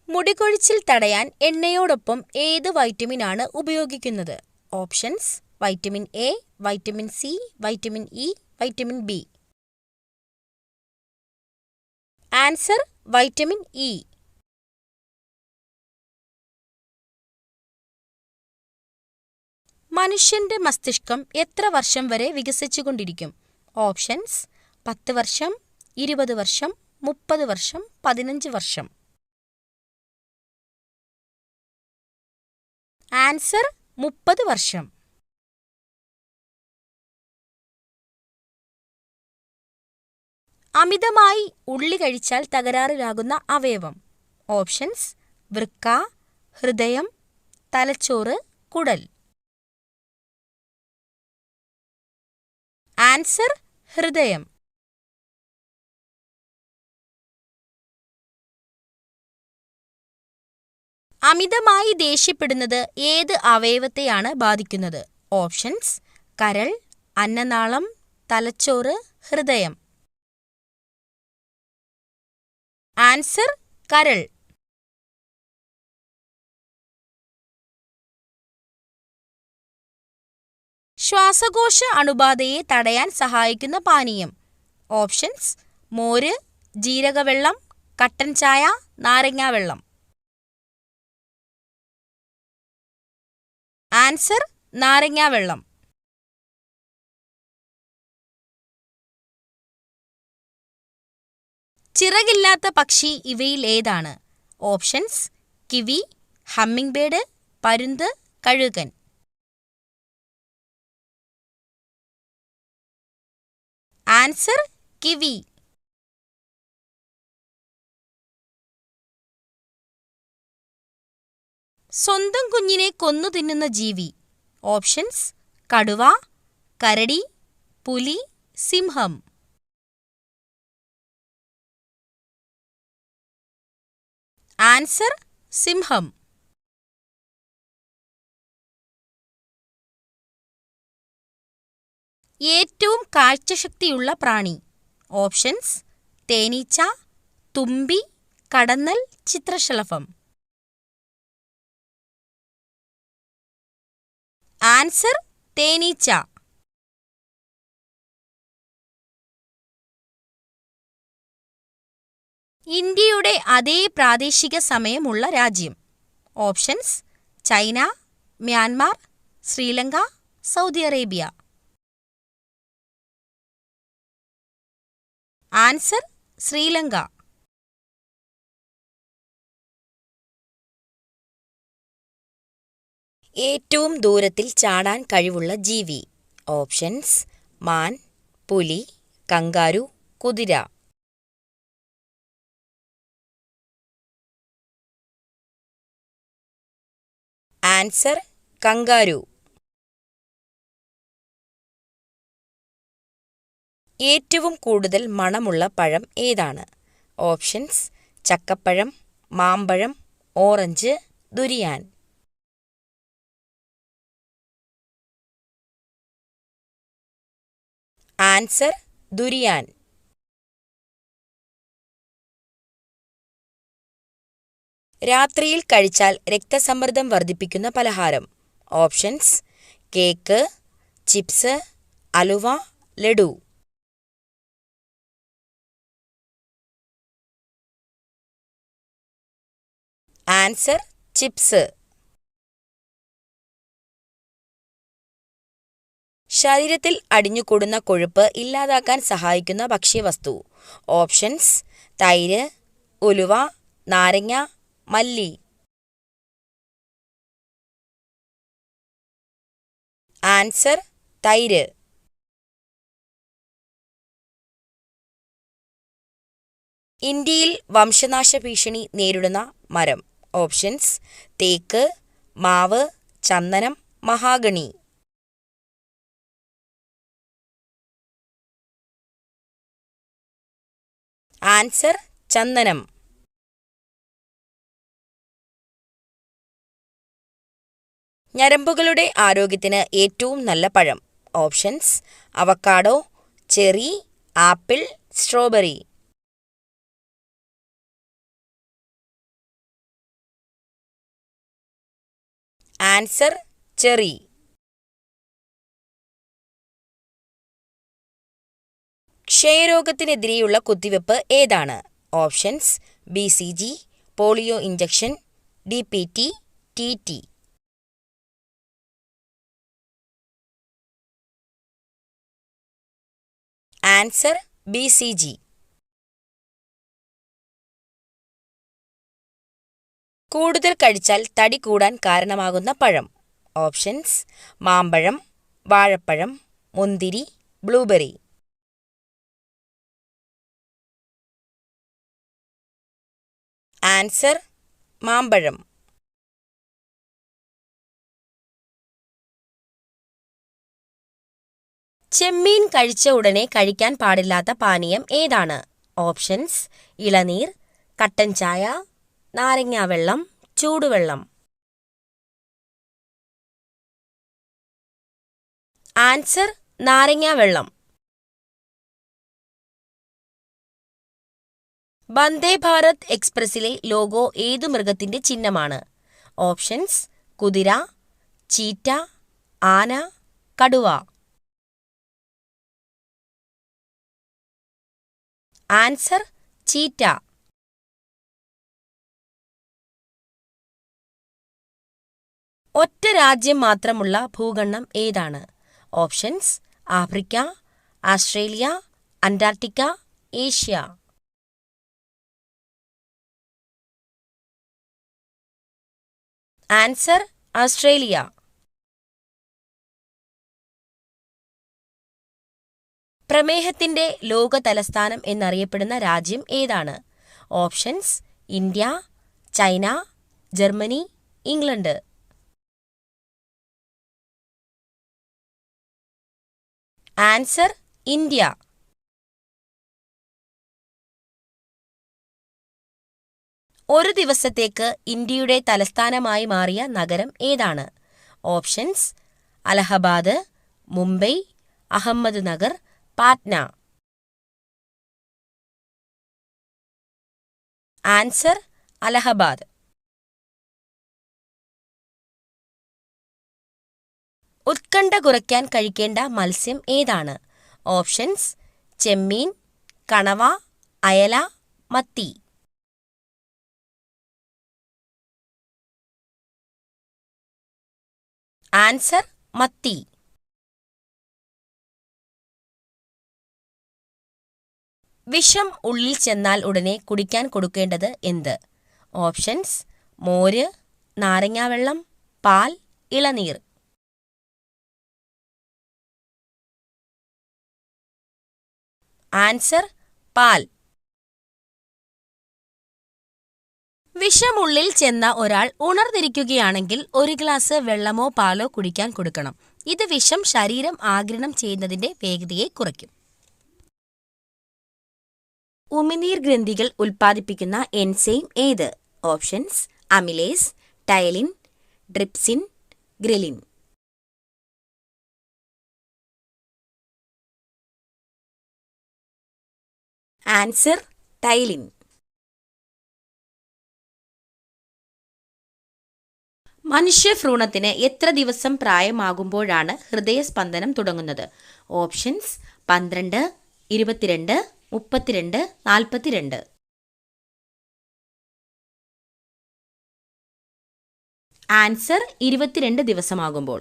മുടികൊഴിച്ചിൽ തടയാൻ എണ്ണയോടൊപ്പം ഏത് വൈറ്റമിനാണ് ഉപയോഗിക്കുന്നത്? Options: vitamin A, vitamin C, vitamin E, vitamin B. Answer: vitamin E. മനുഷ്യന്റെ മസ്തിഷ്കം എത്ര വർഷം വരെ വികസിച്ചുകൊണ്ടിരിക്കും? ഓപ്ഷൻസ്: 10 വർഷം, 20 വർഷം, 30 വർഷം, 15 വർഷം. ആൻസർ: 30 വർഷം. അമിതമായി ഉള്ളി കഴിച്ചാൽ തകരാറിലാകുന്ന അവയവം? ഓപ്ഷൻസ്: വൃക്ക, ഹൃദയം, തലച്ചോറ്, കുടൽ. ആൻസർ: ഹൃദയം. അമിതമായി ദേഷ്യപ്പെടുന്നത് ഏത് അവയവത്തെയാണ് ബാധിക്കുന്നത്? ഓപ്ഷൻസ്: കരൾ, അന്നനാളം, തലച്ചോറ്, ഹൃദയം. ആൻസർ: കരൾ. ശ്വാസകോശ അണുബാധയെ തടയാൻ സഹായിക്കുന്ന പാനീയം? ഓപ്ഷൻസ്: മോര്, ജീരകവെള്ളം, കട്ടൻ ചായ, നാരങ്ങാവെള്ളം. ആൻസർ: നാരങ്ങാവെള്ളം. ചിറകില്ലാത്ത പക്ഷി ഇവയിൽ ഏതാണ്? ഓപ്ഷൻസ്: കിവി, ഹമ്മിങ് ബേർഡ്, പരുന്ത്, കഴുകൻ. Answer: kiwi. സ്വന്തം കുഞ്ഞിനെ കൊന്നു തിന്നുന്ന ജീവി? ഓപ്ഷൻസ്: കടുവ, കരടി, പുലി, സിംഹം. ആൻസർ: സിംഹം. ഏറ്റവും കാഴ്ചശക്തിയുള്ള പ്രാണി? ഓപ്ഷൻസ്: തേനീച്ച, തുമ്പി, കടന്നൽ, ചിത്രശലഭം. ആൻസർ: തേനീച്ച. ഇന്ത്യയുടെ അതേ പ്രാദേശിക സമയമുള്ള രാജ്യം? Options: China, Myanmar, Sri Lanka, Saudi Arabia. Answer: Sri Lanka. ഏറ്റവും ദൂരത്തിൽ ചാടാൻ കഴിവുള്ള ജീവി? ഓപ്ഷൻസ്: മാൻ, പുലി, കങ്കാരു, കുതിര. Answer: kangaroo. ഏറ്റവും കൂടുതൽ മണമുള്ള പഴം ഏതാണ്? ഓപ്ഷൻസ്: ചക്കപ്പഴം, മാമ്പഴം, ഓറഞ്ച്, ദുരിയാൻ. Answer: durian. രാത്രിയിൽ കഴിച്ചാൽ രക്തസമ്മർദ്ദം വർദ്ധിപ്പിക്കുന്ന പലഹാരം? Options: cake, chips, halwa, laddu. Answer: chips. ശരീരത്തിൽ അടിഞ്ഞുകൂടുന്ന കൊഴുപ്പ് ഇല്ലാതാക്കാൻ സഹായിക്കുന്ന ഭക്ഷ്യവസ്തു? ഓപ്ഷൻസ്: തൈര്, ഉലുവ, നാരങ്ങ, മല്ലി. ആൻസർ: തൈര്. ഇന്ത്യയിൽ വംശനാശ ഭീഷണി നേരിടുന്ന മരം? ഓപ്ഷൻസ്: തേക്ക്, മാവ്, ചന്ദനം, മഹാഗണി. ആൻസർ: ചന്ദനം. ഞരമ്പുകളുടെ ആരോഗ്യത്തിന് ഏറ്റവും നല്ല പഴം? Options: avocado, cherry, apple, strawberry. Answer cherry. ക്ഷയരോഗത്തിനെതിരെയുള്ള കുത്തിവെപ്പ് ഏതാണ്? Options BCG, polio injection, DPT, TT. Answer BCG. കൂടുതൽ കഴിച്ചാൽ തടി കൂടാൻ കാരണമാകുന്ന പഴം. ഓപ്ഷൻസ് മാമ്പഴം, വാഴപ്പഴം, മുന്തിരി, ബ്ലൂബെറി. ആൻസർ മാമ്പഴം. ചെമ്മീൻ കഴിച്ച ഉടനെ കഴിക്കാൻ പാടില്ലാത്ത പാനീയം ഏതാണ്? ഓപ്ഷൻസ് ഇളനീർ, കട്ടൻ ചായ, നാരങ്ങാവെള്ളം, ചൂടുവെള്ളം. ആൻസർ നാരങ്ങാവെള്ളം. വന്ദേ ഭാരത് എക്സ്പ്രസിലെ ലോഗോ ഏതു മൃഗത്തിന്റെ ചിഹ്നമാണ്? ഓപ്ഷൻസ് കുതിര, ചീറ്റ, ആന, കടുവ. Answer cheetah. ഒറ്റ രാജ്യം മാത്രമുള്ള ഭൂഖണ്ഡം ഏതാണ്? Options Africa, Australia, Antarctica, Asia. Answer Australia. പ്രമേഹത്തിന്റെ ലോക തലസ്ഥാനം എന്നറിയപ്പെടുന്ന രാജ്യം ഏതാണ്? Options India, China, Germany, England. Answer India. ഒരു ദിവസത്തേക്ക് ഇന്ത്യയുടെ തലസ്ഥാനമായി മാറിയ നഗരം ഏതാണ്? Options Allahabad, Mumbai, Ahmednagar, Patna. Answer Allahabad. ഉത്കണ്ഠ കുറയ്ക്കാൻ കഴിക്കേണ്ട മത്സ്യം ഏതാണ്? ഓപ്ഷൻസ് ചെമ്മീൻ, കണവ, അയല, മത്തി. ആൻസർ മത്തി. വിഷം ഉള്ളിൽ ചെന്നാൽ ഉടനെ കുടിക്കാൻ കൊടുക്കേണ്ടത് എന്ത്? ഓപ്ഷൻസ് മോര്, നാരങ്ങാവെള്ളം, പാൽ, ഇളനീർ. ആൻസർ പാൽ. വിഷമുള്ളിൽ ചെന്ന ഒരാൾ ഉണർന്നിരിക്കുകയാണെങ്കിൽ 1 ഗ്ലാസ് വെള്ളമോ പാലോ കുടിക്കാൻ കൊടുക്കണം. ഇത് വിഷം ശരീരം ആഗിരണം ചെയ്യുന്നതിന്റെ വേഗതയെ കുറയ്ക്കും. ഉമിനീർ ഗ്രന്ഥികൾ ഉൽപ്പാദിപ്പിക്കുന്ന എൻസൈം ഏത്? Options amylase, ptyalin, trypsin, ghrelin. Answer ptyalin. മനുഷ്യഭ്രൂണത്തിന് എത്ര ദിവസം പ്രായമാകുമ്പോഴാണ് ഹൃദയസ്പന്ദനം തുടങ്ങുന്നത്? ഓപ്ഷൻസ് 12, 22, 32, 42. ആൻസർ 22 ദിവസമാകുമ്പോൾ.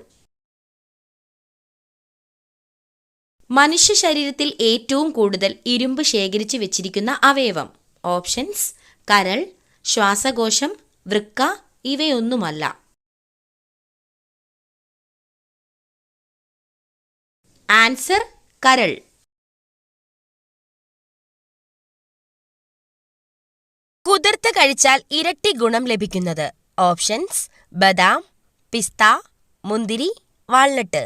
മനുഷ്യ ശരീരത്തിൽ ഏറ്റവും കൂടുതൽ ഇരുമ്പ് ശേഖരിച്ചു വെച്ചിരിക്കുന്ന അവയവം? ഓപ്ഷൻസ് കരൾ, ശ്വാസകോശം, വൃക്ക, ഇവയൊന്നുമല്ല. ആൻസർ കരൾ. കുതിർത്ത് കഴിച്ചാൽ ഇരട്ടി ഗുണം ലഭിക്കുന്നത്? ഓപ്ഷൻസ് ബദാം, പിസ്ത, മുന്തിരി, വാൾനട്ട്.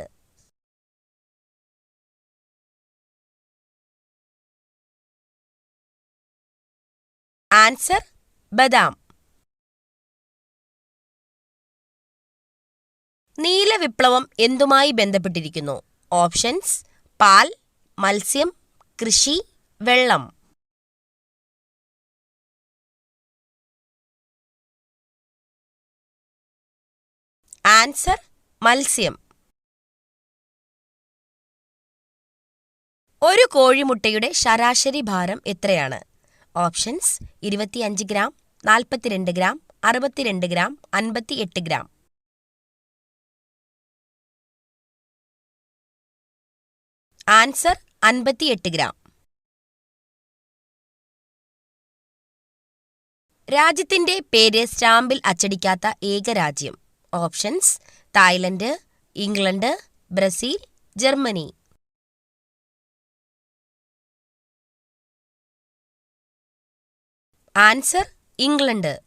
ആൻസർ ബദാം. നീല വിപ്ലവം എന്തുമായി ബന്ധപ്പെട്ടിരിക്കുന്നു? ഓപ്ഷൻസ് പാൽ, മത്സ്യം, കൃഷി, വെള്ളം. ആൻസർ മത്സ്യം. ഒരു കോഴിമുട്ടയുടെ ശരാശരി ഭാരം എത്രയാണ്? Options 25 gram, 42 gram, 62 gram, 58 gram. Answer 58 gram. രാജ്യത്തിന്റെ പേര് സ്റ്റാമ്പിൽ അച്ചടിക്കാത്ത ഏക രാജ്യം. Options Thailand, England, Brazil, Germany. Answer England.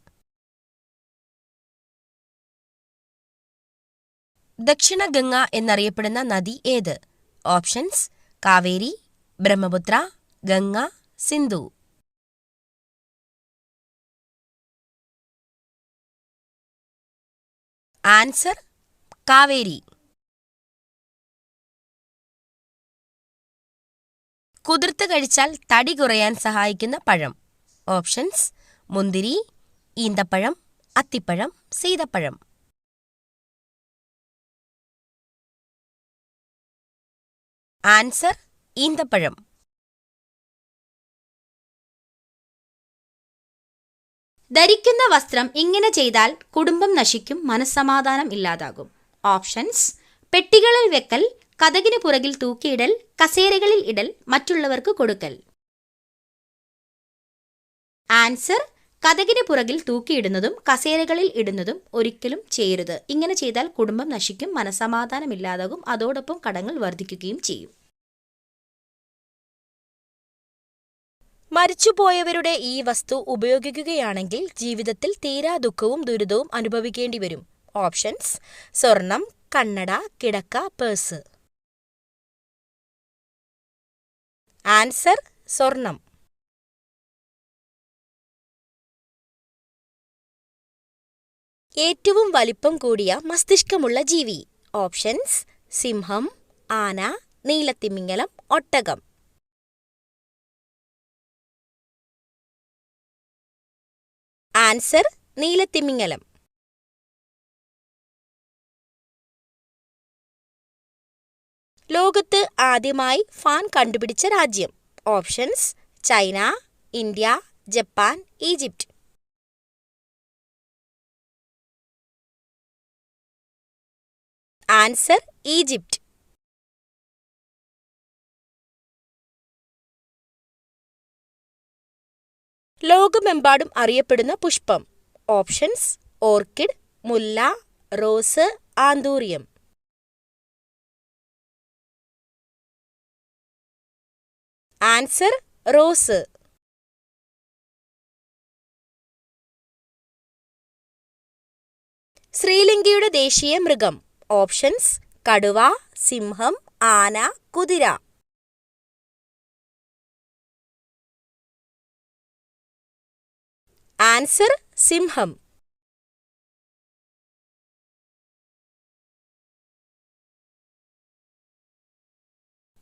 ദക്ഷിണ ഗംഗ എന്നറിയപ്പെടുന്ന നദി ഏത്? ഓപ്ഷൻസ് കാവേരി, ബ്രഹ്മപുത്ര, ഗംഗ, സിന്ധു. ആൻസർ കാവേരി. കുതിർത്ത് കഴിച്ചാൽ തടി കുറയാൻ സഹായിക്കുന്ന പഴം. ഓപ്ഷൻസ് മുന്തിരി, ഈന്തപ്പഴം, അത്തിപ്പഴം, സീതപ്പഴം. ആൻസർ ഈന്തപ്പഴം. ധരിക്കുന്ന വസ്ത്രം ഇങ്ങനെ ചെയ്താൽ കുടുംബം നശിക്കും, മനസ്സമാധാനം ഇല്ലാതാകും. ഓപ്ഷൻസ് പെട്ടികളിൽ വെക്കൽ, കതകിന് പുറകിൽ തൂക്കിയിടൽ, കസേരകളിൽ ഇടൽ, മറ്റുള്ളവർക്ക് കൊടുക്കൽ. ആൻസർ കതകിന് പുറകിൽ തൂക്കിയിടുന്നതും കസേരകളിൽ ഇടുന്നതും ഒരിക്കലും ചെയ്യരുത്. ഇങ്ങനെ ചെയ്താൽ കുടുംബം നശിക്കും, മനസ്സമാധാനം ഇല്ലാതാകും, അതോടൊപ്പം കടങ്ങൾ വർദ്ധിക്കുകയും ചെയ്യും. മരിച്ചുപോയവരുടെ ഈ വസ്തു ഉപയോഗിക്കുകയാണെങ്കിൽ ജീവിതത്തിൽ തീരാ ദുഃഖവും ദുരിതവും അനുഭവിക്കേണ്ടി വരും. ഓപ്ഷൻസ് സ്വർണം, കണ്ണട, കിടക്ക, പേഴ്സ്. ആൻസർ സ്വർണം. ഏറ്റവും വലിപ്പം കൂടിയ മസ്തിഷ്കമുള്ള ജീവി. ഓപ്ഷൻസ് സിംഹം, ആന, നീലത്തിമിംഗലം, ഒട്ടകം. ആൻസർ നീലത്തിമിംഗലം. ലോകത്ത് ആദ്യമായി ഫാൻ കണ്ടുപിടിച്ച രാജ്യം. Options China, India, Japan, Egypt. Answer Egypt. ലോകമെമ്പാടും അറിയപ്പെടുന്ന പുഷ്പം. ഓപ്ഷൻസ് ഓർക്കിഡ്, മുല്ല, റോസ്, ആന്തൂറിയം. Answer rose. ശ്രീലങ്കയുടെ ദേശീയ മൃഗം. ഓപ്ഷൻസ് കടുവ, സിംഹം, ആന, കുതിര. ആൻസർ സിംഹം.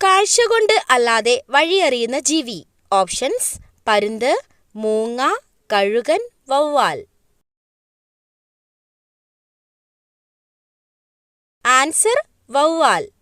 കാഴ്ച കൊണ്ട് അല്ലാതെ വഴിയറിയുന്ന ജീവി. ഓപ്ഷൻസ് പരുന്ത്, മൂങ്ങ, കഴുകൻ, വവ്വാൽ. ആൻസർ വവ്വാൽ.